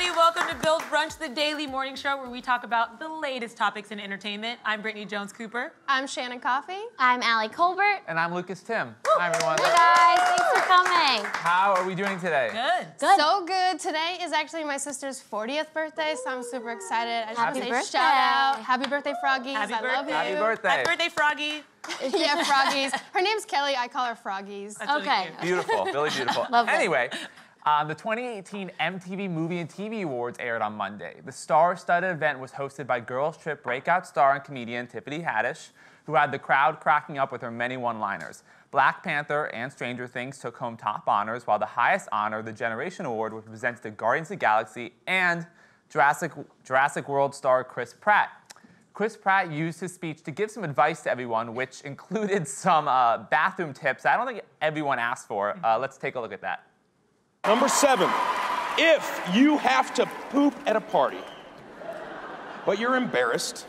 everybody. Welcome to Build Brunch, the daily morning show where we talk about the latest topics in entertainment. I'm Brittany Jones-Cooper. I'm Shannon Coffey. I'm Allie Colbert. And I'm Lucas Tim. Hi, everyone. Hey, guys. Thanks for coming. How are we doing today? Good. Good. So good. Today is actually my sister's 40th birthday, so I'm super excited. I just Happy want to birthday. say shout out. Happy birthday, Froggies. Happy I love birthday. you. Happy birthday. Happy birthday, Froggy. Yeah, Froggies. Her name's Kelly. I call her Froggies. That's really Okay. cute. Beautiful, really beautiful. Love it. Anyway, the 2018 MTV Movie and TV Awards aired on Monday. The star-studded event was hosted by Girls Trip breakout star and comedian Tiffany Haddish, who had the crowd cracking up with her many one-liners. Black Panther and Stranger Things took home top honors, while the highest honor, the Generation Award, was presented to Guardians of the Galaxy and Jurassic World star Chris Pratt. Chris Pratt used his speech to give some advice to everyone, which included some bathroom tips I don't think everyone asked for. Let's take a look at that. Number 7, if you have to poop at a party, but you're embarrassed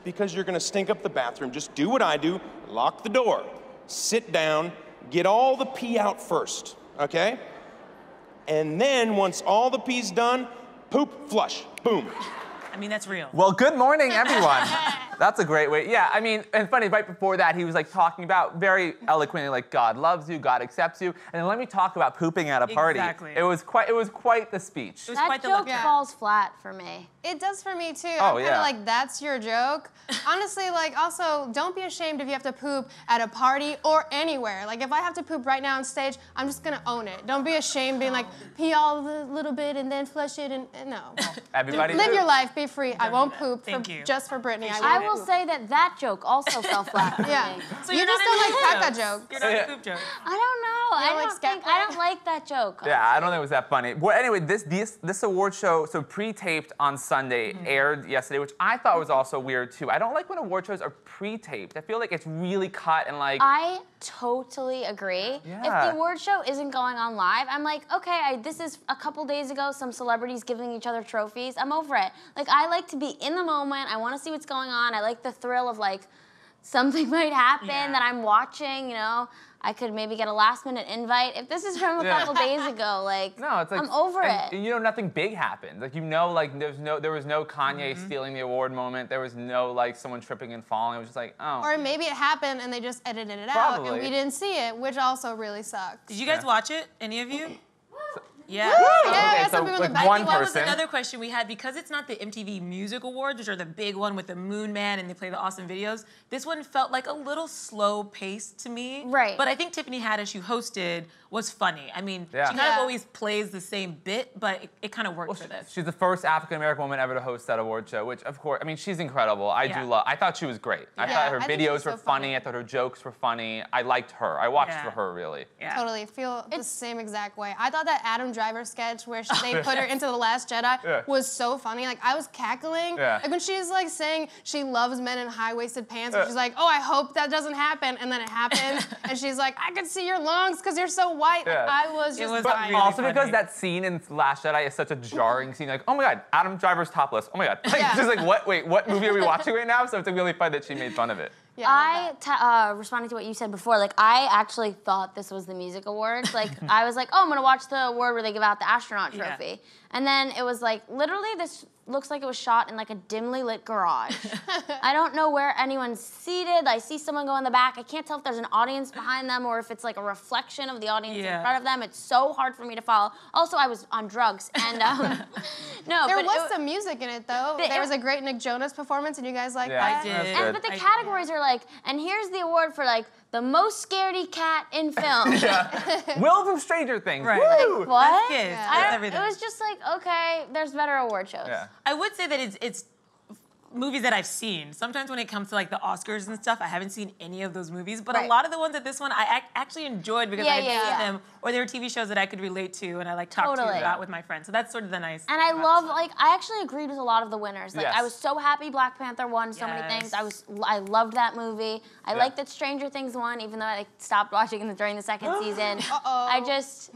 because you're gonna stink up the bathroom, just do what I do, lock the door, sit down, get all the pee out first, okay? And then once all the pee's done, poop, flush, boom. I mean, that's real. Well, good morning, everyone. That's a great way. Yeah, I mean, and funny, right before that, he was like talking about very eloquently, like, God loves you, God accepts you. And then let me talk about pooping at a party. Exactly. It was quite the speech. It was That quite the joke lecture. falls flat for me. It does for me, too. Oh, I'm kind of yeah. like, that's your joke. Honestly, like, also, don't be ashamed if you have to poop at a party or anywhere. Like, if I have to poop right now on stage, I'm just gonna own it. Don't be ashamed being like, pee all a little bit and then flush it, and no. Everybody Live poop. your life, be free. I won't poop Thank you. just for Brittany. I won't will poop. say that joke also fell flat for Yeah. me. So You you're just not don't into like crack that jokes. joke. You're not into poop jokes. I don't know. You don't like scat I don't like that joke. Yeah, I don't think it was that funny. Well, anyway, this award show, so pre-taped on Sunday, aired yesterday, which I thought was also weird too. I don't like when award shows are pre-taped. I feel like it's really cut and like. I totally agree. If Yeah. the award show isn't going on live, I'm like, okay, this is a couple days ago, some celebrities giving each other trophies. I'm over it. Like, I like to be in the moment. I want to see what's going on. I like the thrill of, like, something might happen that I'm watching, you know. I could maybe get a last-minute invite. If this is from a couple days ago, like, No, it's like I'm over it. and you know, nothing big happened. Like, you know, like there was no Kanye stealing the award moment. There was no like someone tripping and falling. It was just like, oh. Or maybe it happened and they just edited it out Probably. and we didn't see it, which also really sucks. Did you guys watch it? Any of you? Yeah. Yeah, Okay, that's so some people in like the back. one What was person. another question we had? Because it's not the MTV Music Awards, which are the big one with the Moon Man and they play the awesome videos, this one felt like a little slow-paced to me. Right. But I think Tiffany Haddish, who hosted, was funny. I mean, Yeah. she kind of Yeah. always plays the same bit, but it kind of worked for this. She's the first African-American woman ever to host that award show, which, of course, I mean, she's incredible. I Yeah. do love. I thought she was great. I Yeah, thought her I think she videos was were so funny. funny. I thought her jokes were funny. I liked her. I watched Yeah. for her, really. Yeah. Totally, feel the same exact way. I thought that Adam Driver sketch where they put her into The Last Jedi Yeah. was so funny. Like, I was cackling. Yeah. Like, when she's like saying she loves men in high-waisted pants, and she's like, oh, I hope that doesn't happen, and then it happens, and she's like, I can see your lungs because you're so white. Like, Yeah. I was just was But dying. really also funny. because that scene in Last Jedi is such a jarring scene. Like, oh my God, Adam Driver's topless. Oh my God. Like, Yeah. just like, what? Wait, what movie are we watching right now? So it's really funny that she made fun of it. Yeah, I love Responding to what you said before, like, I actually thought this was the music awards. Like, I was like, oh, I'm gonna watch the award where they give out the astronaut Yeah. trophy. And then it was like, literally, this looks like it was shot in like a dimly lit garage. I don't know where anyone's seated. I see someone go in the back. I can't tell if there's an audience behind them or if it's like a reflection of the audience in front of them. It's so hard for me to follow. Also, I was on drugs, and no, There but was some music in it, though. But There it- was a great Nick Jonas performance, and you guys like Yeah. that? I did. That's And, good. but the I- categories are like, and here's the award for like the most scaredy cat in film. Will from Stranger Things. Right. Woo! What? Kids, Yeah. that's I don't, everything. it was just like, okay, there's better award shows. Yeah. I would say that it's movies that I've seen. Sometimes when it comes to like the Oscars and stuff, I haven't seen any of those movies, but a Right. lot of the ones at this one I actually enjoyed because Yeah, I had yeah, seen yeah. them, or they were TV shows that I could relate to and I like talked to Totally. about with my friends. So that's sort of the nice. And I thing about love, this one. like, I actually agreed with a lot of the winners. Like, Yes. I was so happy Black Panther won so many things. I loved that movie. I liked that Stranger Things won, even though I stopped watching it during the second season. Uh-oh. I just,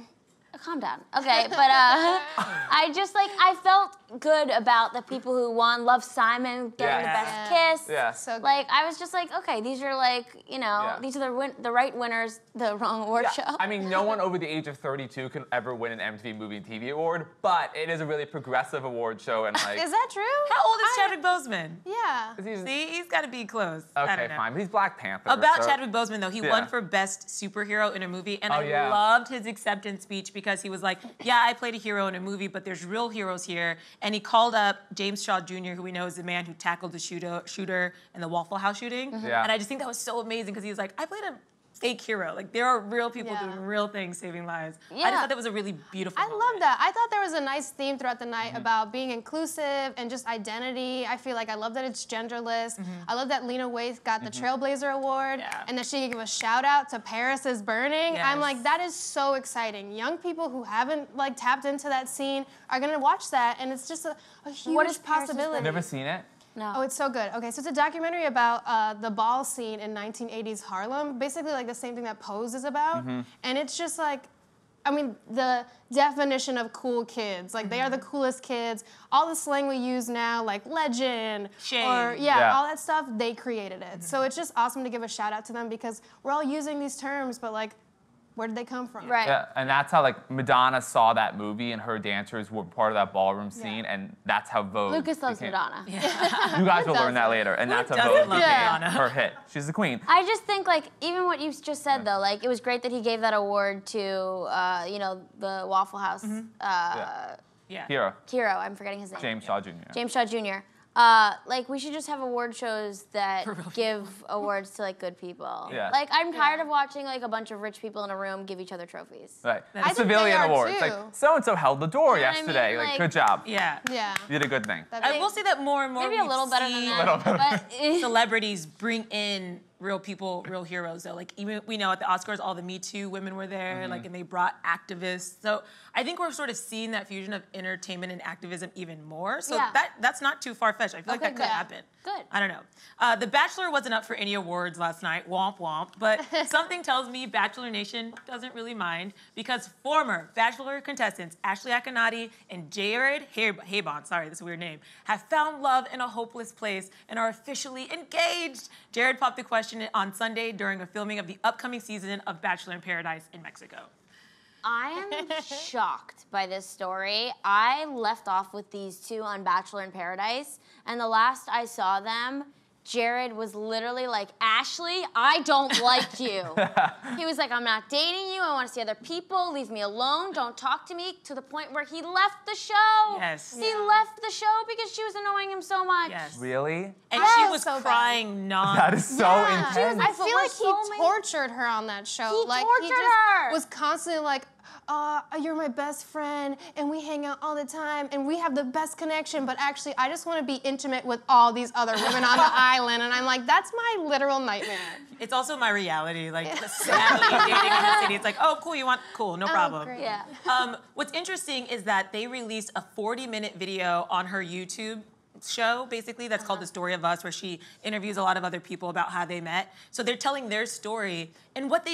Calm down. Okay, but I just like, I felt good about the people who won. Love Simon getting the best kiss. Yeah. So good. Like, I was just like, okay, these are like, you know, these are the right winners, the wrong award show. I mean, no one over the age of 32 can ever win an MTV Movie and TV Award, but it is a really progressive award show, and like. Is that true? How old is Chadwick Boseman? Yeah. See, he's got to be close. I Okay, don't know. fine, but he's Black Panther. About so. Chadwick Boseman, though, he won for Best Superhero in a Movie, and I loved his acceptance speech because he was like, yeah, I played a hero in a movie, but there's real heroes here. And he called up James Shaw Jr., who we know is the man who tackled the shooter in the Waffle House shooting. Yeah. And I just think that was so amazing because he was like, I played a fake hero. Like, there are real people doing real things, saving lives. I just thought that was a really beautiful moment. love that. I thought there was a nice theme throughout the night about being inclusive and just identity. I feel like I love that it's genderless. I love that Lena Waithe got the Trailblazer Award and that she could give a shout out to Paris is Burning. I'm like, that is so exciting. Young people who haven't like tapped into that scene are gonna watch that, and it's just a huge possibility. You've never seen it? No. Oh, it's so good. Okay, so it's a documentary about the ball scene in 1980s Harlem, basically like the same thing that Pose is about. And it's just like, I mean, the definition of cool kids. Like, they are the coolest kids. All the slang we use now, like legend, Shade. or all that stuff, they created it. So it's just awesome to give a shout out to them because we're all using these terms, but like, where did they come from? Right. Yeah, and that's how like Madonna saw that movie, and her dancers were part of that ballroom scene, and that's how Vogue. Lucas loves became. Madonna. You guys will learn that later, and that's how doesn't Vogue love became Madonna? her hit. She's the queen. I just think like even what you just said though, like it was great that he gave that award to you know, the Waffle House Hero. hero. I'm forgetting his name. James Shaw Jr. James Shaw Jr. Like we should just have award shows that give awards to like good people. Yeah. Like I'm tired of watching like a bunch of rich people in a room give each other trophies. Right. I The think civilian they are awards. too. Like so and so held the door You know what I mean? yesterday. Like, Like- good job. Yeah. Yeah. You did a good thing. I will say that more and more Maybe a we've little better than seen that. But celebrities bring in real people, real heroes though. Like even we know at the Oscars, all the Me Too women were there, like, and they brought activists. So I think we're sort of seeing that fusion of entertainment and activism even more. So that's not too far-fetched. I feel like that could happen. Good. I don't know. The Bachelor wasn't up for any awards last night, womp womp, but something tells me Bachelor Nation doesn't really mind because former Bachelor contestants Ashley Akinati and Jared Haybon, sorry, that's a weird name, have found love in a hopeless place and are officially engaged. Jared popped the question on Sunday during a filming of the upcoming season of Bachelor in Paradise in Mexico. I am shocked by this story. I left off with these two on Bachelor in Paradise, and the last I saw them, Jared was literally like, Ashley, I don't like you. He was like, I'm not dating you. I want to see other people. Leave me alone. Don't talk to me. To the point where he left the show. Yes. He left the show because she was annoying him so much. Yes. Really? And That she was was so bad. crying non. That is so intense. I feel like so he many- tortured her on that show. He like tortured he just her. was constantly like, you're my best friend, and we hang out all the time, and we have the best connection, but actually, I just want to be intimate with all these other women on the island. And I'm like, that's my literal nightmare. It's also my reality, like sadly dating in the city. It's like, oh, cool, you want, cool, no problem. great. Yeah. What's interesting is that they released a 40-minute video on her YouTube show, basically, that's called The Story of Us, where she interviews a lot of other people about how they met. So they're telling their story, and what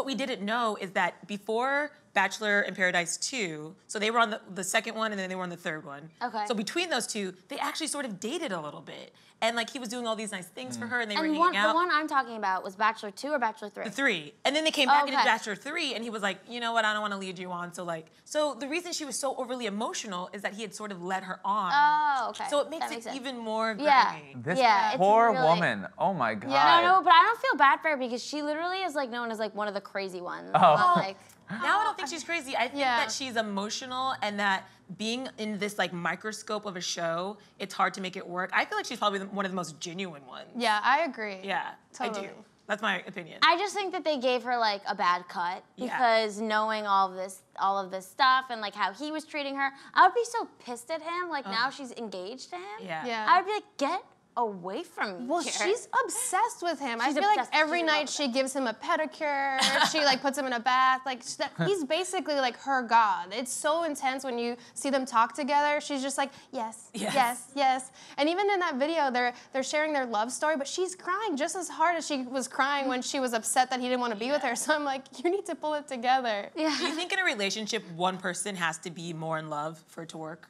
we didn't know is that before Bachelor in Paradise 2, so they were on the second one and then they were on the third one. Okay. So between those two, they actually sort of dated a little bit. And like he was doing all these nice things for her and they were And hanging out. the one I'm talking about was Bachelor 2 or Bachelor 3? The 3. And then they came back into Okay. Bachelor 3 and he was like, you know what, I don't want to lead you on. So the reason she was so overly emotional is that he had sort of led her on. Oh, okay. So it makes That it sense. even more Yeah. grating. This it's poor really- woman. Oh my God. No, but I don't feel bad for her because she literally is like known as like one of the crazy ones. Oh. Like, Now I don't think she's crazy. I think that she's emotional and that being in this like microscope of a show, it's hard to make it work. I feel like she's probably one of the most genuine ones. Yeah, I agree. Yeah, Totally. I do. That's my opinion. I just think that they gave her like a bad cut Yeah. because knowing all of this stuff and like how he was treating her, I would be so pissed at him. Like now she's engaged to him. Yeah. Yeah. I would be like, get away from Well, here. she's obsessed with him. I She's feel like obsessed. every She's in night love she gives him a pedicure. She like puts him in a bath. Like he's basically like her god. It's so intense when you see them talk together. She's just like yes, Yes. yes, yes. And even in that video, they're sharing their love story, but she's crying just as hard as she was crying when she was upset that he didn't want to be with her. So I'm like, you need to pull it together. Yeah. Do you think in a relationship, one person has to be more in love for it to work?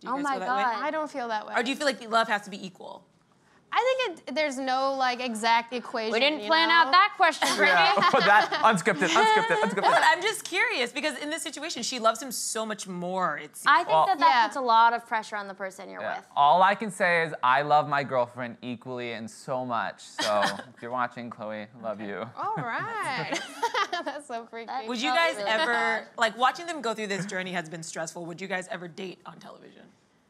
Do you Oh guys my feel that way? God. I don't feel that way. Or do you feel like the love has to be equal? I think there's no like exact equation. We didn't you plan know? out that question, Brittany. Yeah, that unscripted. But I'm just curious because in this situation, she loves him so much more. It's I think Well- that Yeah. puts a lot of pressure on the person you're Yeah. with. All I can say is I love my girlfriend equally and so much. So if you're watching, Khloe, love you. All right. That's so freaky. Would you felt guys really ever bad. like watching them go through this journey has been stressful? Would you guys ever date on television?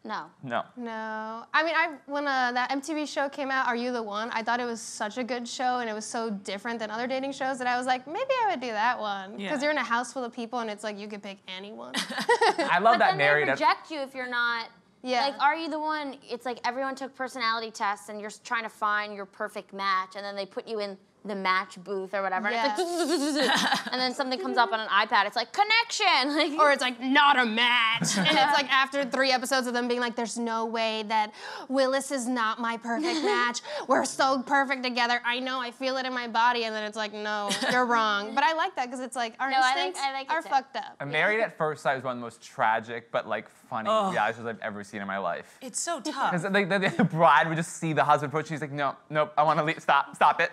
No. No. No. I mean, when that MTV show came out, Are You the One? I thought it was such a good show and it was so different than other dating shows that I was like, maybe I would do that one. Yeah. Because you're in a house full of people and it's like you could pick anyone. I love But that then married. they reject you if you're not. Yeah. Like, are you the one? It's like everyone took personality tests and you're trying to find your perfect match, and then they put you in the match booth or whatever. Yeah. And it's like, and then something comes up on an iPad. It's like connection. Like, Or it's like, not a match. And it's like after 3 episodes of them being like, there's no way that Willis is not my perfect match. We're so perfect together. I know, I feel it in my body. And then it's like, no, you're wrong. But I like that because it's like, our No, I instincts like it are too. fucked up. Married at First Sight is one of the most tragic but like funny Oh. reality shows I've ever seen in my life. It's so tough. Because like, the bride would just see the husband approach. She's like, no, nope, I want to leave. Stop it.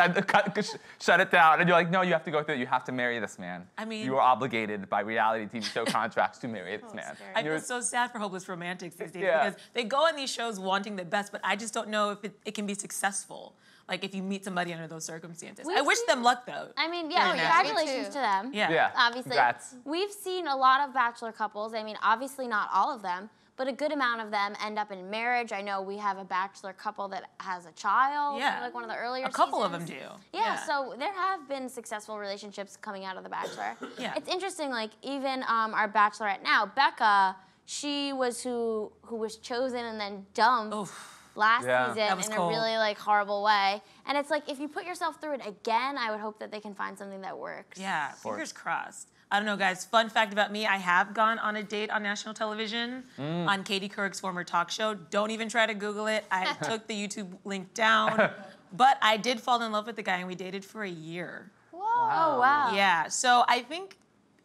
Let's shut it down. And you're like, no, you have to go through it. You have to marry this man. I mean- you are obligated by reality TV show contracts to marry this man. scary. I And you're- feel so sad for hopeless romantics these days Yeah. because they go on these shows wanting the best, but I just don't know if it can be successful. Like if you meet somebody under those circumstances. We've I wish seen- them luck though. I mean, yeah, Very nasty. congratulations Me too. to them. Yeah. Yeah. Obviously. Congrats. We've seen a lot of Bachelor couples. I mean, obviously not all of them, but a good amount of them end up in marriage. I know we have a Bachelor couple that has a child. Yeah. Like one of the earlier A couple of seasons. them do. Yeah, so there have been successful relationships coming out of The Bachelor. Yeah. It's interesting, like even our Bachelorette now, Becca, she was who was chosen and then dumped Oof. last Yeah. season That was in cold. a really like horrible way. And it's like if you put yourself through it again, I would hope that they can find something that works. Yeah, fingers crossed. I don't know, guys. Fun fact about me, I have gone on a date on national television on Katie Couric's former talk show. Don't even try to Google it. I took the YouTube link down. But I did fall in love with the guy, and we dated for a year. Whoa. Oh wow. Yeah, so I think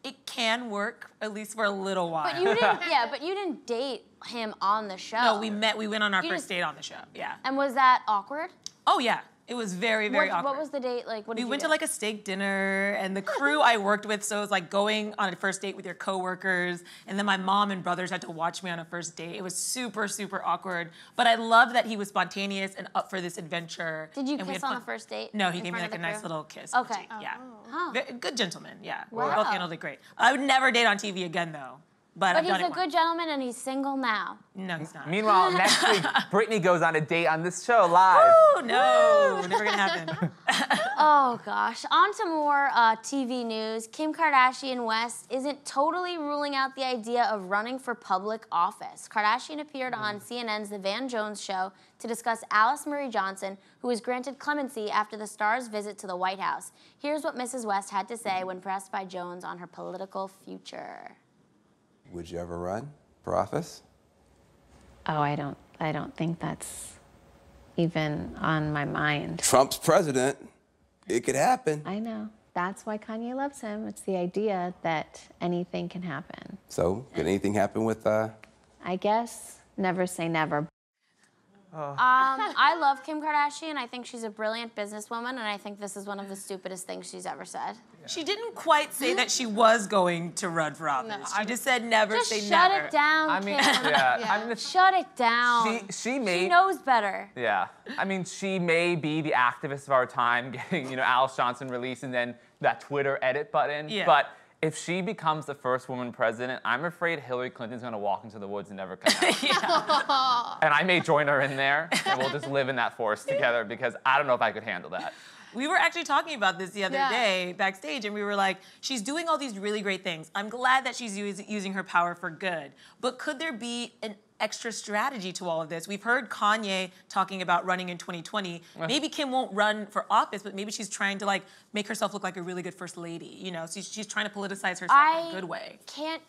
it can work, at least for a little while. But you didn't but you didn't date him on the show. No, we met, we went on our You first just- date on the show, yeah. And was that awkward? Oh, yeah. It was very, very awkward. What was the date like? What did We you went do? to like a steak dinner, and the crew I worked with, so it was like going on a first date with your coworkers, and then my mom and brothers had to watch me on a first date. It was super, super awkward, but I love that he was spontaneous and up for this adventure. Did you and we kiss had on fun. the first date? No, he in gave me front like of a the nice crew? little kiss. Okay. Yeah. Huh. Good gentleman, yeah. Wow. We both handled it great. I would never date on TV again, though, but But I've he's done a it good once. gentleman and he's single now. No, he's not. Meanwhile, next week, Brittany goes on a date on this show live. Oh, no, never gonna happen. Oh gosh. On to more TV news. Kim Kardashian West isn't totally ruling out the idea of running for public office. Kardashian appeared on CNN's The Van Jones Show to discuss Alice Marie Johnson, who was granted clemency after the star's visit to the White House. Here's what Mrs. West had to say when pressed by Jones on her political future. Would you ever run for office? Oh, I don't think that's even on my mind. Trump's president. It could happen. I know. That's why Kanye loves him. It's the idea that anything can happen. So, could anything happen with I guess never say never. I love Kim Kardashian. I think she's a brilliant businesswoman, and I think this is one of the stupidest things she's ever said. She didn't quite say that she was going to run for office. She just said never Just say shut never. it down, I mean, Kim. yeah. I mean, Shut it down. she may. She knows better. Yeah, I mean, she may be the activist of our time, getting, Alice Johnson released and then that Twitter edit button. Yeah. But if she becomes the first woman president, I'm afraid Hillary Clinton's gonna walk into the woods and never come out. And I may join her in there, and we'll just live in that forest together because I don't know if I could handle that. We were actually talking about this the other Yeah. day backstage, and we were like, she's doing all these really great things. I'm glad that she's using her power for good. But could there be an extra strategy to all of this? We've heard Kanye talking about running in 2020. Maybe Kim won't run for office, but maybe she's trying to like make herself look like a really good first lady. You know, she's trying to politicize herself in a good way. I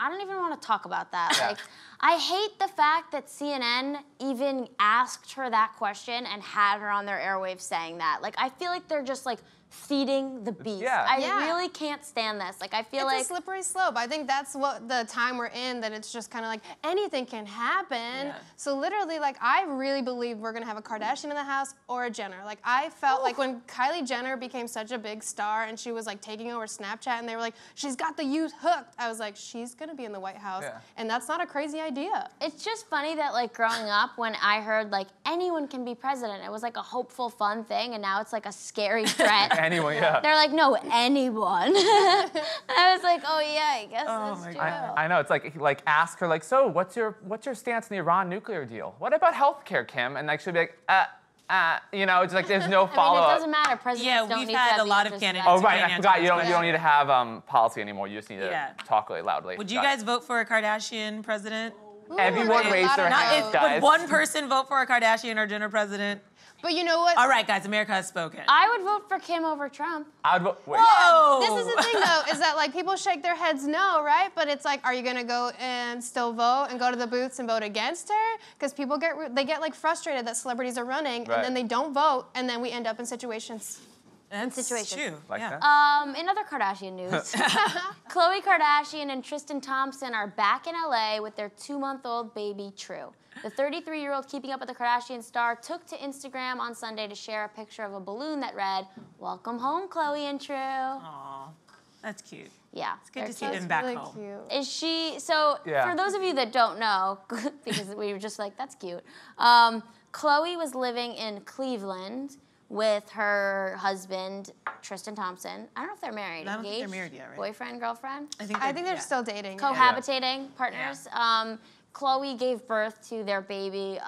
don't even want to talk about that. Like, I hate the fact that CNN even asked her that question and had her on their airwaves saying that. Like, I feel like they're just like feeding the beast. I really can't stand this. Like, I feel like it's a slippery slope. I think that's what the time we're in, that it's just kind of like anything can happen. So literally, like, I really believe we're gonna have a Kardashian in the house or a Jenner. Like, I felt like when Kylie Jenner became such a big star and she was like taking over Snapchat and they were like, she's got the youth hooked. I was like, she's gonna be in the White House. And that's not a crazy idea. It's just funny that like growing up when I heard like anyone can be president, it was like a hopeful, fun thing, and now it's like a scary threat. Anyone, yeah. They're like, no, anyone. And I was like, oh yeah, I guess that's true. I know, it's like ask her like, so what's your stance on the Iran nuclear deal? What about healthcare, Kim? And like she'll be like, you know, it's like there's no follow-up. I mean, it doesn't matter. Presidents don't need to have had a lot of answers candidates. Oh right, I forgot. You don't need to have policy anymore. You just need to talk really loudly. Would you guys vote for a Kardashian president? Everyone raised their hands, guys. Would one person vote for a Kardashian or Jenner president? But you know what? All right, guys, America has spoken. I would vote for Kim over Trump. I would vote. Wait. Whoa! This is the thing, though, is that like people shake their heads no, right? But it's like, are you gonna go and still vote and go to the booths and vote against her? Because people get like frustrated that celebrities are running and then they don't vote, and then we end up in situations. That's true. Like that? In other Kardashian news, Khloe Kardashian and Tristan Thompson are back in LA with their 2-month-old baby, True. The 33-year-old Keeping Up with the Kardashian star took to Instagram on Sunday to share a picture of a balloon that read, "Welcome home, Khloe and True." Aw, that's cute. Yeah. It's good to see them back really home. Cute. Is she, so for those of you that don't know, because we were just like, that's cute, Khloe was living in Cleveland with her husband, Tristan Thompson. I don't know if they're married. I don't think they're Engaged? married yet, right? Boyfriend, girlfriend? I think they're still dating. Cohabitating partners. Khloe gave birth to their baby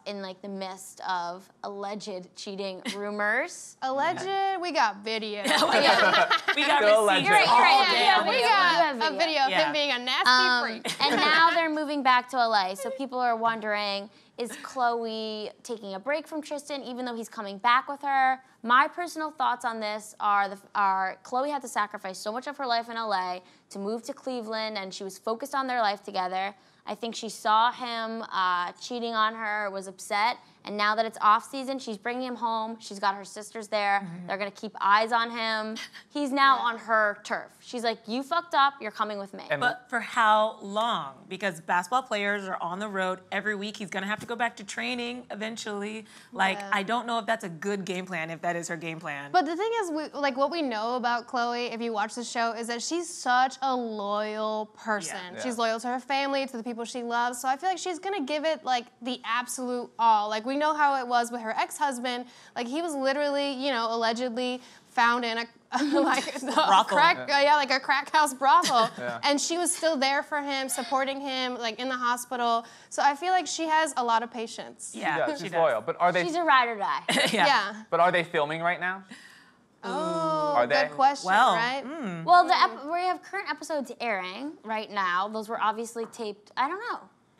in like the midst of alleged cheating rumors. Alleged? We got video. We got Still receipts. You're right. We got a video of him being a nasty freak. And now they're moving back to LA. So people are wondering, is Khloe taking a break from Tristan even though he's coming back with her? My personal thoughts on this are Khloe had to sacrifice so much of her life in LA to move to Cleveland, and she was focused on their life together. I think she saw him cheating on her, was upset, and now that it's off season, she's bringing him home. She's got her sisters there. They're gonna keep eyes on him. He's now on her turf. She's like, you fucked up, you're coming with me. But for how long? Because basketball players are on the road every week. He's gonna have to go back to training eventually. Like, I don't know if that's a good game plan, if that is her game plan. But the thing is, what we know about Khloe, if you watch the show, is that she's such a loyal person. She's loyal to her family, to the people she loves. So I feel like she's gonna give it like the absolute all. Like, we know how it was with her ex-husband. Like, he was literally, you know, allegedly found in a crack house brothel, and she was still there for him, supporting him, like in the hospital. So I feel like she has a lot of patience. Yeah, she's loyal. But are they? She's a ride or die. Yeah. But are they filming right now? Oh, Are they? good question, right? Well, we have current episodes airing right now. Those were obviously taped. I don't know.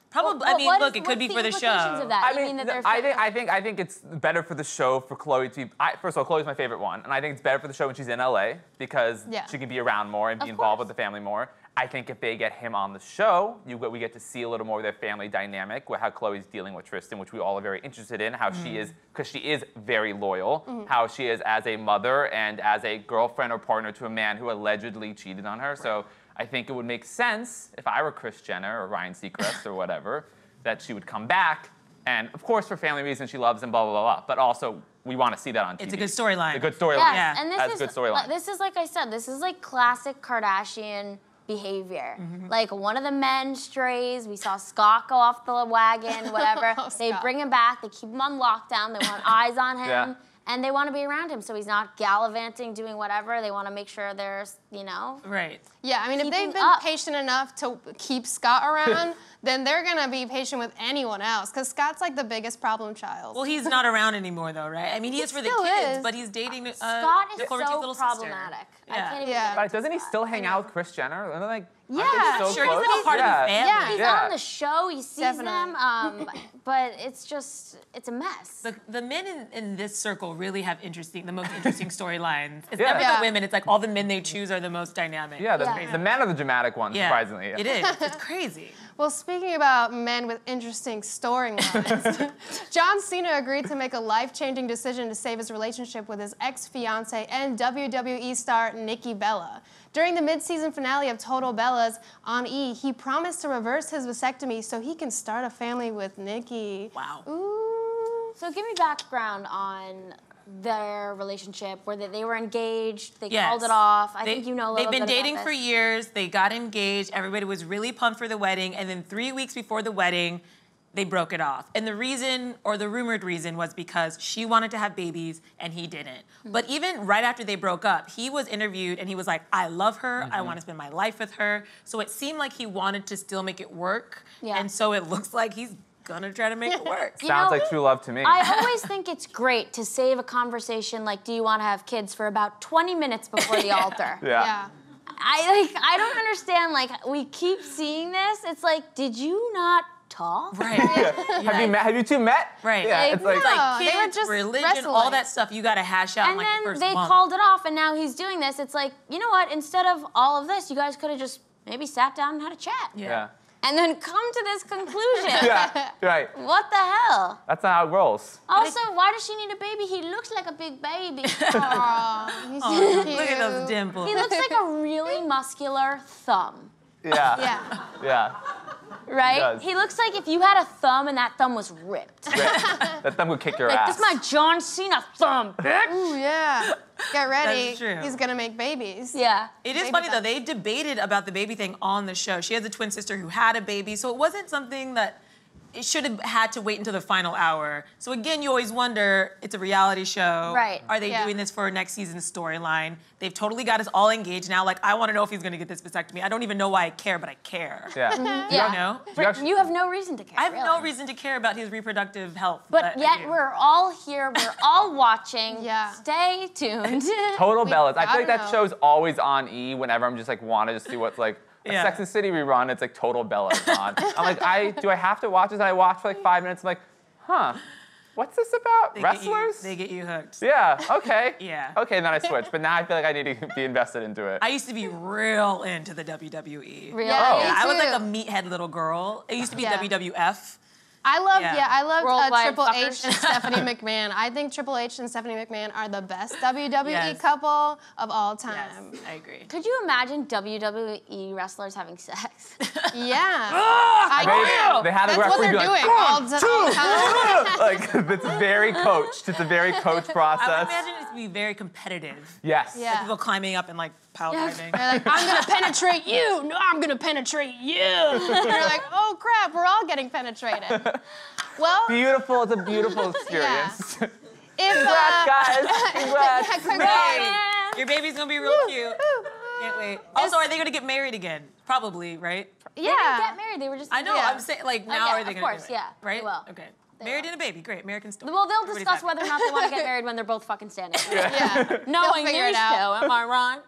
Probably. Well, I mean, look, it could be for the show. Of that? I think it's better for the show for Khloe to be. First of all, Khloe's my favorite one, and I think it's better for the show when she's in LA because she can be around more and be involved with the family more. I think if they get him on the show, we get to see a little more of their family dynamic, with how Khloe's dealing with Tristan, which we all are very interested in. How she is, because she is very loyal. How she is as a mother and as a girlfriend or partner to a man who allegedly cheated on her. So I think it would make sense if I were Kris Jenner or Ryan Seacrest or whatever, that she would come back. And of course, for family reasons, she loves him, blah, blah, blah, blah. But also, we want to see that on TV. It's a good storyline. A good storyline. Yes, and That's a good storyline. This is, like I said, this is like classic Kardashian behavior. Like, one of the men strays, we saw Scott go off the wagon, whatever. They bring him back, they keep him on lockdown, they want eyes on him, and they want to be around him so he's not gallivanting, doing whatever. They want to make sure they're you know? Right. Yeah, I mean, if they've Keeping been up. patient enough to keep Scott around, then they're gonna be patient with anyone else, because Scott's like the biggest problem child. Well, he's not around anymore, though, right? I mean, he is for the still kids, is. but he's dating Scott is Nicole Richie's so little problematic. sister. I can't even Yeah. get Right, into doesn't he that. still hang out with Kris Jenner? Aren't they, like, Yeah. aren't they so Sure, close? he's like a part of the family. Yeah. He's Yeah. on the show, he sees them, Definitely. but it's a mess. The men in this circle really have the most interesting storylines. It's Yeah. never Yeah. the women. It's like all the men they choose are the most dynamic. Yeah, Yeah. the men are the dramatic ones, Yeah. surprisingly. It is. It's crazy. Well, speaking about men with interesting storylines, John Cena agreed to make a life-changing decision to save his relationship with his ex-fiancée and WWE star Nikki Bella. During the mid-season finale of Total Bellas on E, he promised to reverse his vasectomy so he can start a family with Nikki. Wow. Ooh. So give me background on their relationship, where they were engaged, they called it off. I think you know a little They've been bit dating about for this. years. They got engaged. Everybody was really pumped for the wedding. And then 3 weeks before the wedding, they broke it off. And the reason, or the rumored reason, was because she wanted to have babies and he didn't. But even right after they broke up, he was interviewed and he was like, I love her. I want to spend my life with her. So it seemed like he wanted to still make it work. Yeah. And so it looks like he's gonna try to make it work. Sounds know, like true love to me. I always think it's great to save a conversation like, do you want to have kids, for about 20 minutes before the altar. Yeah. I don't understand, like, we keep seeing this. It's like, did you not talk? Right. Have you two met? Right. Yeah, Like, it's like, no. Like they were kids, just religion, wrestling. all that stuff you gotta hash out in And like the then first they month. called it off, and now he's doing this. It's like, you know what? Instead of all of this, you guys could have just maybe sat down and had a chat. yeah. And then come to this conclusion. Yeah, right. What the hell? That's not how it rolls. Also, why does she need a baby? He looks like a big baby. Aw, he's so Oh, cute. look at those dimples. He looks like a really muscular thumb, Yeah. Yeah. Yeah. right? does. He looks like if you had a thumb and that thumb was ripped. Great. That thumb would kick your Like, ass. this is my John Cena thumb, bitch. Ooh, yeah. Get ready. That's true. He's gonna make babies. Yeah. It is Baby funny though, thumb. they debated about the baby thing on the show. She has a twin sister who had a baby, so it wasn't something that it should have had to wait until the final hour. So again, you always wonder, it's a reality show. Right. Are they Yeah. doing this for next season's storyline? They've totally got us all engaged now. Like, I want to know if he's going to get this vasectomy. I don't even know why I care, but I care. Yeah. Yeah. You know? You actually- You have no reason to care. I have no really. reason to care about his reproductive health. But I yet do. we're all here. We're all watching. Yeah. Stay tuned. Total We Bellas. I feel like gotta that know. show's always on E whenever I'm just like want to just see what's like a Yeah. Sex and City rerun. It's like Total Bellas on. I'm like, do I have to watch this? And I watch for like 5 minutes. I'm like, huh, what's this about? Wrestlers? They get you hooked. Yeah. Okay. Yeah. Okay. And then I switch. But now I feel like I need to be invested into it. I used to be real into the WWE. Really? Yeah, Oh. me Yeah, I was like a too. meathead little girl. It used to be Yeah. WWF. I loved Worldwide Triple H fuckers. and Stephanie McMahon. I think Triple H and Stephanie McMahon are the best WWE Yes. couple of all Yes, time. I agree. Could you imagine WWE wrestlers having sex? Yeah. I agree. They had a That's what referee they're be like, doing all the time. like it's very coached. It's a very coached I process. would imagine it to be very competitive. Yes. Yeah. People climbing up and like pile driving. They're like, I'm gonna penetrate you. No, I'm gonna penetrate you. And you're like, oh crap, we're all getting penetrated. Well, Beautiful. It's a beautiful experience. if Congrats, guys. Congrats. Congrats. Your baby's gonna be real cute. Can't wait. Also, are they gonna get married again? Probably, right? They didn't Yeah. get married. They were just. I know. Yeah. I'm saying, like, now yeah, are they of gonna course, do it? yeah, Right? they will. Okay. Married and a baby. Great. American story. Well, they'll Everybody's discuss happy. whether or not they want to get married when they're both fucking standing. Yeah. Knowing figure it these out. two, am I wrong?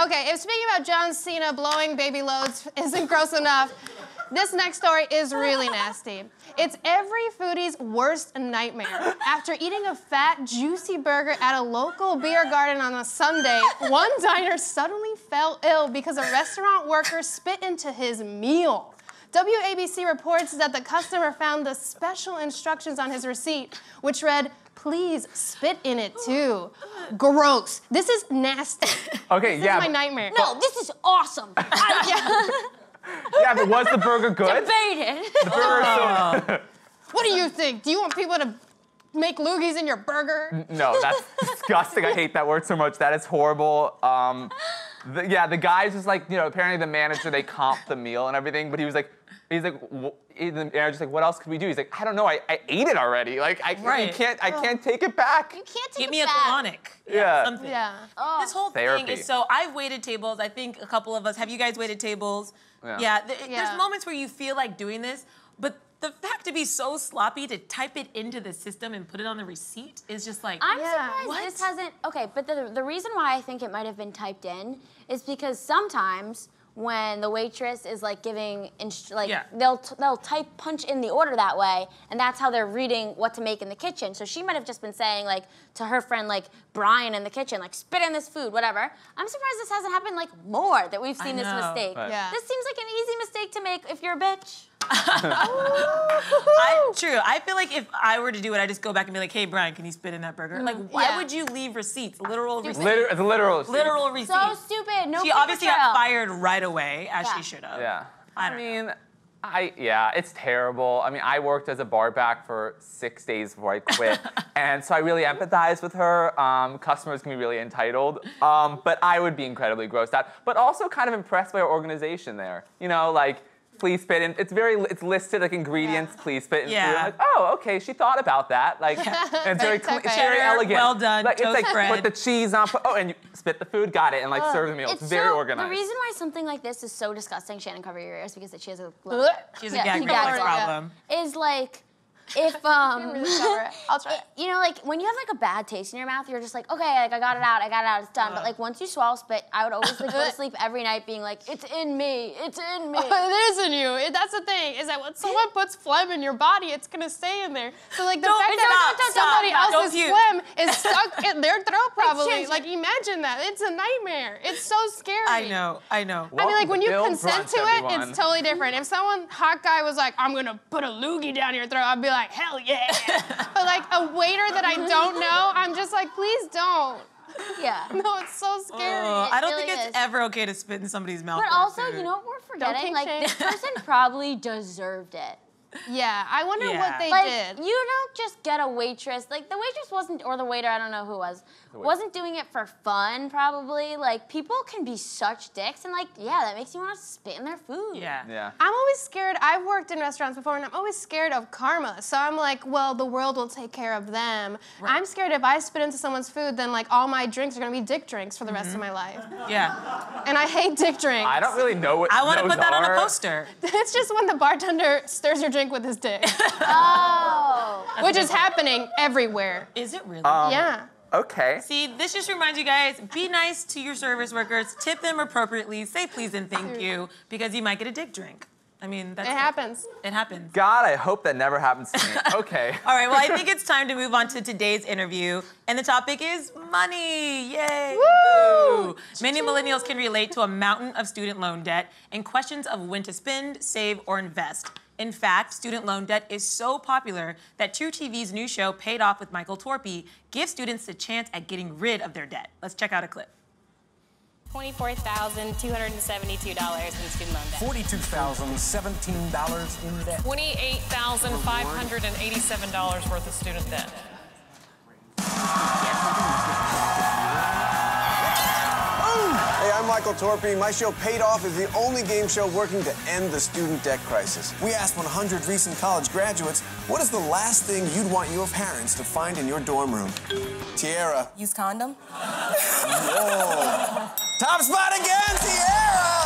Okay, if speaking about John Cena blowing baby loads isn't gross enough, this next story is really nasty. It's every foodie's worst nightmare. After eating a fat, juicy burger at a local beer garden on a Sunday, one diner suddenly fell ill because a restaurant worker spit into his meal. WABC reports that the customer found the special instructions on his receipt, which read, "Please spit in it too." Gross. This is nasty. Okay. This Yeah. is my nightmare. No, this is awesome. Yeah. But was the burger good? Debated. The burger. So, What do you think? Do you want people to make loogies in your burger? no, that's disgusting. I hate that word so much. That is horrible. The guy's just like, apparently the manager, they comped the meal and everything, but he was like, He's like, just like, what else could we do? He's like, I don't know. I ate it already. Like, I can't take it back. You can't take Give it me a back. colonic. Yeah. Something. Yeah. Oh. This whole Therapy. thing is so. I've waited tables. I think a couple of us. Have you guys waited tables? Yeah. There's moments where you feel like doing this, but the fact to be so sloppy to type it into the system and put it on the receipt is just like. I'm Yeah. surprised What? this hasn't. Okay, but the reason why I think it might have been typed in is because sometimes when the waitress is like giving, they'll punch in the order that way, and that's how they're reading what to make in the kitchen. So she might have just been saying like to her friend like Brian in the kitchen, like spit in this food, whatever. I'm surprised this hasn't happened like more that we've seen this know. mistake. Right. Yeah. This seems like an easy mistake to make if you're a bitch. True. I feel like if I were to do it, I'd just go back and be like, hey, Brian, can you spit in that burger? Like, why Yeah. would you leave receipts? Literal receipts. It's literal. receipt. Literal receipts. So stupid. No. She paper obviously trail. got fired right away, as Yeah. she should have. Yeah. I don't know. It's terrible. I mean, I worked as a bar back for 6 days before I quit, and so I really empathize with her. Customers can be really entitled, but I would be incredibly grossed out. But also kind of impressed by her organization there. You know, like, please spit in. It's listed like ingredients. Please spit in food. I'm like, oh, okay, she thought about that. Like, and it's very clean, it's very elegant. Well done. Like, it's Toast like bread. put the cheese on. And you spit the food. Got it. And like serve the meal. It's very organized. The reason why something like this is so disgusting, Shannon, cover your ears, because she has a She has a Yeah, gag he reflex gags. problem. is like if Really cover it. I'll try it. you know, like when you have like a bad taste in your mouth, you're just like, okay, like I got it out, it's done. But like once you swallow spit, I would always like go to sleep every night being like, it's in me. It is in you. That's the thing. Is that when someone puts phlegm in your body, it's gonna stay in there. So like the fact that somebody else's phlegm is stuck in their throat, probably. Like imagine that. It's a nightmare. It's so scary. I know. I mean, like when you consent to it, it's totally different. If someone hot guy was like, I'm gonna put a loogie down your throat, I'd be like, hell yeah. But like a waiter that I don't know, I'm just like, please don't. Yeah. No, it's so scary. I don't really think it's is. ever okay to spit in somebody's mouth. But or also, food. you know what we're forgetting? kink Like shame. this person probably deserved it. Yeah, I wonder what they Like, did. you don't just get a waitress. Like, the waitress wasn't, or the waiter, I don't know who wasn't doing it for fun, probably. Like, people can be such dicks, and like, yeah, that makes you want to spit in their food. Yeah. I'm always scared. I've worked in restaurants before, and I'm always scared of karma. So I'm like, well, the world will take care of them. Right. I'm scared if I spit into someone's food, then like all my drinks are gonna be dick drinks for the rest of my life. Yeah. And I hate dick drinks. I don't really know what I want to those put that on a are. poster. It's just when the bartender stirs your drink with his dick, Oh. which is happening everywhere. Is it really? Yeah. Okay. See, this just reminds you guys, be nice to your service workers, tip them appropriately, say please and thank you, because you might get a dick drink. I mean, that's It happens. It happens. God, I hope that never happens to me. Okay. All right, well, I think it's time to move on to today's interview. And the topic is money. Yay. Woo! Many millennials can relate to a mountain of student loan debt and questions of when to spend, save, or invest. In fact, student loan debt is so popular that True TV's new show, Paid Off with Michael Torpy, gives students a chance at getting rid of their debt. Let's check out a clip. $24,272 in student loan debt. $42,017 in debt. $28,587 worth of student debt. Hey, I'm Michael Torpy. My show Paid Off is the only game show working to end the student debt crisis. We asked 100 recent college graduates, what is the last thing you'd want your parents to find in your dorm room? Tiara. Use condom? Whoa. Top spot again, Tiara!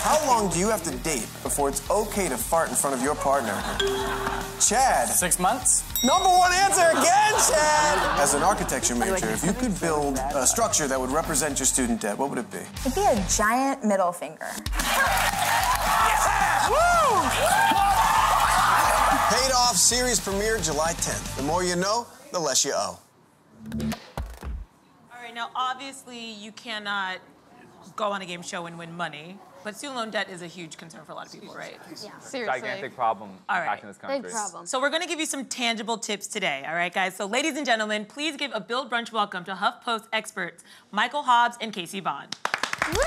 How long do you have to date before it's okay to fart in front of your partner? Chad. 6 months. Number one answer again, Chad! As an architecture major, if you could build a structure that would represent your student debt, what would it be? It'd be a giant middle finger. Paid Off series premiere July 10th. The more you know, the less you owe. All right, now, obviously, you cannot go on a game show and win money, but student loan debt is a huge concern for a lot of people, right? Yeah. Seriously. Gigantic problem impacting this country. Big problem. So we're gonna give you some tangible tips today, all right, guys? So ladies and gentlemen, please give a Build Brunch welcome to HuffPost experts, Michael Hobbes and Casey Bond. Woo!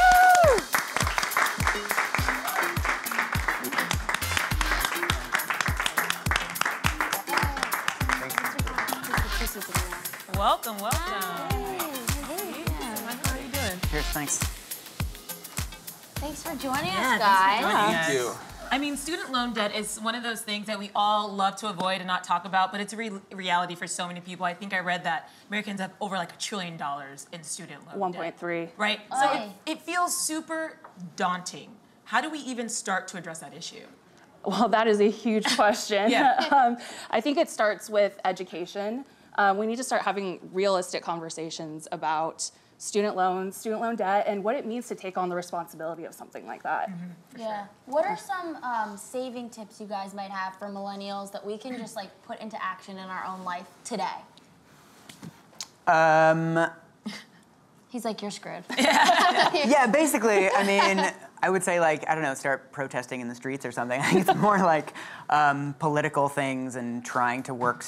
Welcome. Michael, how are you doing? Cheers, thanks. Thanks for joining Yeah, us, guys. thanks for joining us. Thank you. I I mean, student loan debt is one of those things that we all love to avoid and not talk about, but it's a reality for so many people. I think I read that Americans have over like $1 trillion in student loan debt. 1.3. Right? So it feels super daunting. How do we even start to address that issue? Well, that is a huge question. I think it starts with education. We need to start having realistic conversations about student loans, student loan debt, and what it means to take on the responsibility of something like that. What are some saving tips you guys might have for millennials that we can just like put into action in our own life today? He's like, you're screwed. Yeah, basically, I mean, I would say, like, I don't know, start protesting in the streets or something. I think it's more like political things and trying to work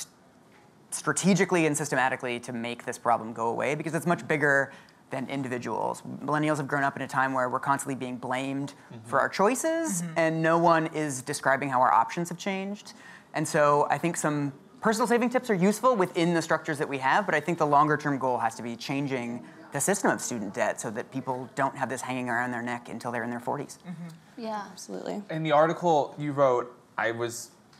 strategically and systematically to make this problem go away, because it's much bigger than individuals. Millennials have grown up in a time where we're constantly being blamed for our choices, and no one is describing how our options have changed. And so I think some personal saving tips are useful within the structures that we have, but I think the longer-term goal has to be changing the system of student debt so that people don't have this hanging around their neck until they're in their 40s. Yeah, absolutely. In the article you wrote,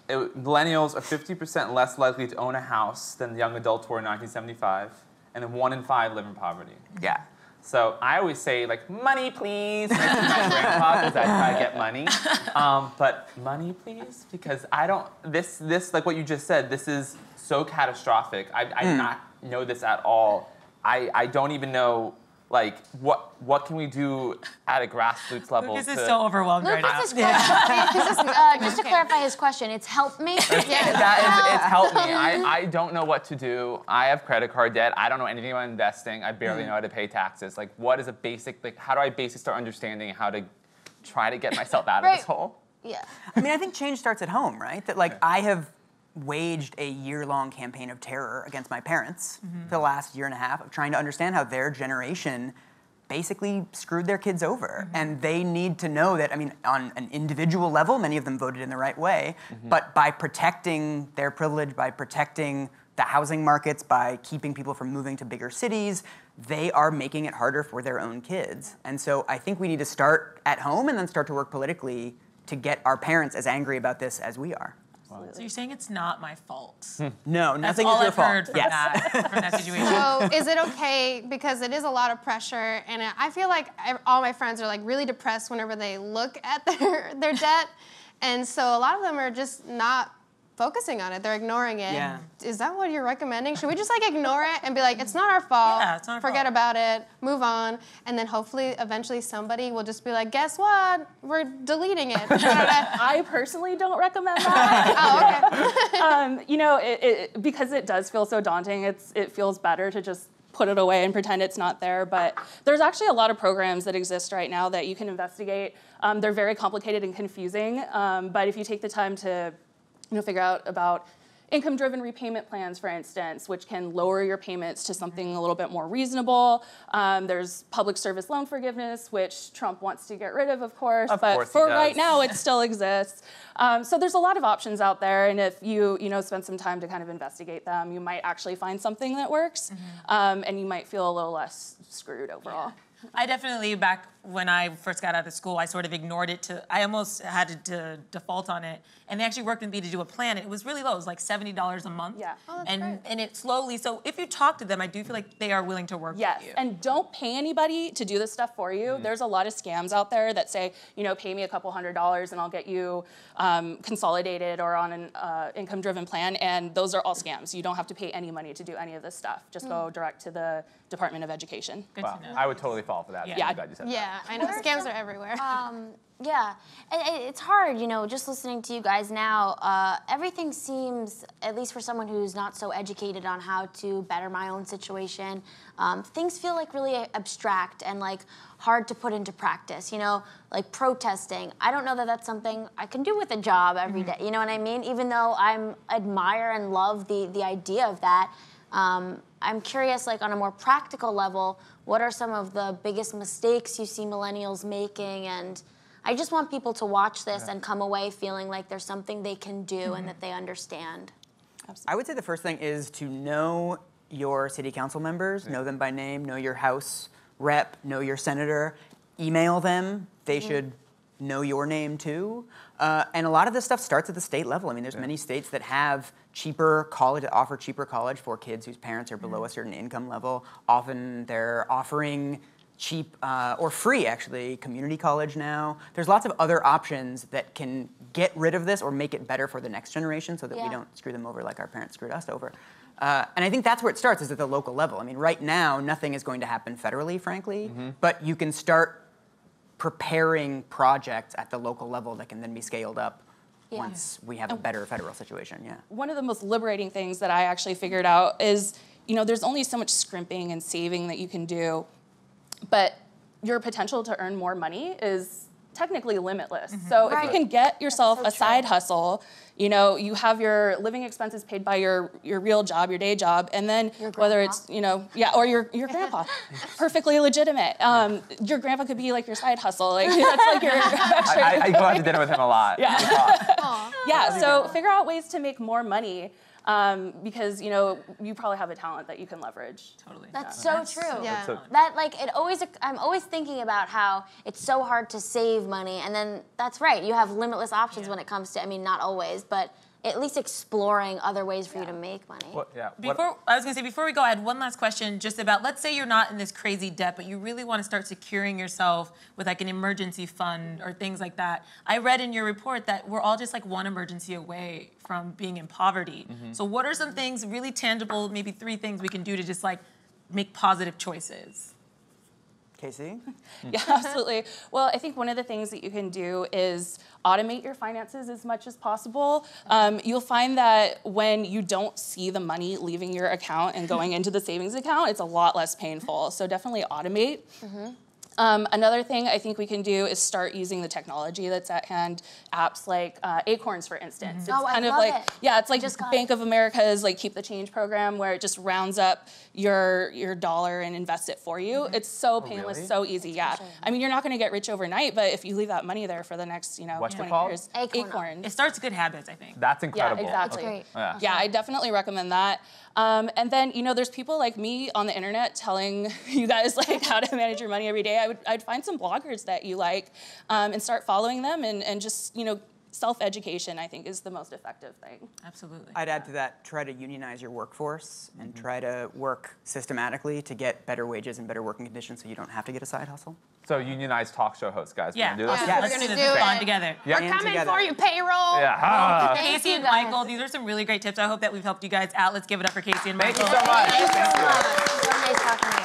millennials are 50% less likely to own a house than young adults were in 1975, and then 1 in 5 live in poverty. Yeah. So I always say, like, money, please, next to my grandpa, because I try to get money. But money, please, because I don't, this, like what you just said, this is so catastrophic. I do not know this at all. I don't even know, like, what can we do at a grassroots level? Lucas is so overwhelmed right now. Just to clarify his question, it's help me? It's help me. I don't know what to do. I have credit card debt. I don't know anything about investing. I barely know how to pay taxes. Like, what is a basic, like, how do I basically start understanding how to try to get myself out of this hole? Yeah. I mean, I think change starts at home, right? That, like, I have waged a year-long campaign of terror against my parents for the last year and a half of trying to understand how their generation basically screwed their kids over. And they need to know that, I mean, on an individual level, many of them voted in the right way, but by protecting their privilege, by protecting the housing markets, by keeping people from moving to bigger cities, they are making it harder for their own kids. And so I think we need to start at home and then start to work politically to get our parents as angry about this as we are. So you're saying it's not my fault? No, nothing is your fault. That's all I've heard from, that situation. So is it okay, because it is a lot of pressure, and I feel like all my friends are like really depressed whenever they look at their debt, and so a lot of them are just not focusing on it. They're ignoring it. Yeah. Is that what you're recommending? Should we just like ignore it and be like, it's not our fault. Yeah, it's not our Forget fault. about it. Move on. And then hopefully, eventually, somebody will just be like, guess what? We're deleting it. I personally don't recommend that. Okay. You know, because it does feel so daunting, it feels better to just put it away and pretend it's not there. But there's actually a lot of programs that exist right now that you can investigate. They're very complicated and confusing, but if you take the time to figure out about income-driven repayment plans, for instance, which can lower your payments to something a little bit more reasonable. There's public service loan forgiveness, which Trump wants to get rid of course. But for right now, it still exists. So there's a lot of options out there, and if you spend some time to kind of investigate them, you might actually find something that works, and you might feel a little less screwed overall. I definitely, back when I first got out of school, I sort of ignored it I almost had to default on it. And they actually worked with me to do a plan, and it was really low. It was like $70 a month. Yeah. Oh, that's and great. and it slowly, so if you talk to them, I do feel like they are willing to work with you. And don't pay anybody to do this stuff for you. There's a lot of scams out there that say, pay me a couple $100 and I'll get you consolidated or on an income-driven plan, and those are all scams. You don't have to pay any money to do any of this stuff. Just go direct to the Department of Education. Good to know. I would totally fall for that. Yeah. I'm glad you said that. Yeah, I know. Scams are everywhere. Yeah, it's hard, just listening to you guys now. Everything seems, at least for someone who's not so educated on how to better my own situation, things feel like really abstract and like hard to put into practice, like protesting. I don't know that that's something I can do with a job every day, you know what I mean? Even though I admire and love the idea of that, I'm curious, like on a more practical level, what are some of the biggest mistakes you see millennials making? And I just want people to watch this and come away feeling like there's something they can do and that they understand. I would say the first thing is to know your city council members, know them by name, know your House rep, know your senator, email them. They should know your name too. And a lot of this stuff starts at the state level. I mean, there's many states that have cheaper college, that offer cheaper college for kids whose parents are below a certain income level. Often they're offering cheap or free, actually, community college now. There's lots of other options that can get rid of this or make it better for the next generation so that we don't screw them over like our parents screwed us over. And I think that's where it starts, is at the local level. I mean, right now, nothing is going to happen federally, frankly, but you can start preparing projects at the local level that can then be scaled up once we have a better federal situation, One of the most liberating things that I actually figured out is, you know, there's only so much scrimping and saving that you can do, but your potential to earn more money is technically limitless. So if you can get yourself a side hustle, you know, you have your living expenses paid by your real job, your day job, and then whether it's, you know, or your grandpa, perfectly legitimate. Your grandpa could be like your side hustle. Like that's like your extra. I go out to dinner with him a lot. So figure out ways to make more money. Because you know you probably have a talent that you can leverage. Totally. That's so true. Yeah. That like it always. I'm always thinking about how it's so hard to save money, and then that's right. You have limitless options when it comes to. I mean, not always, but at least exploring other ways for you to make money. Before we go, I had one last question just about, let's say you're not in this crazy debt, but you really want to start securing yourself with like an emergency fund or things like that. I read in your report that we're all just like one emergency away from being in poverty. So what are some things really tangible, maybe 3 things we can do to just like make positive choices? Casey? Yeah, absolutely. Well, I think one of the things that you can do is automate your finances as much as possible. You'll find that when you don't see the money leaving your account and going into the savings account, it's a lot less painful. So definitely automate. Another thing I think we can do is start using the technology that's at hand. Apps like Acorns, for instance. It's kind of like it's like Bank of America's like Keep the Change program, where it just rounds up your dollar and invests it for you. It's so painless, so easy. I mean, you're not going to get rich overnight, but if you leave that money there for the next 20 years, Acorns. It starts good habits, I think. That's incredible. Yeah, exactly. Yeah, I definitely recommend that. And then, you know, there's people like me on the internet telling you guys like how to manage your money every day. I'd find some bloggers that you like and start following them and just, you know, self-education, I think, is the most effective thing. Absolutely. I'd add to that, try to unionize your workforce and try to work systematically to get better wages and better working conditions so you don't have to get a side hustle. So unionized talk show hosts, guys. Yeah, do this? let's do this fun together. We're coming for you, payroll. Casey and Michael, these are some really great tips. I hope that we've helped you guys out. Let's give it up for Casey and Michael. Thank you so much. Thank you so much. It was nice talking to you.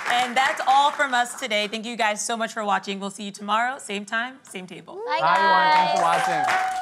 And that's all from us today. Thank you guys so much for watching. We'll see you tomorrow, same time, same table. Bye, guys. Bye, everyone. Thanks for watching.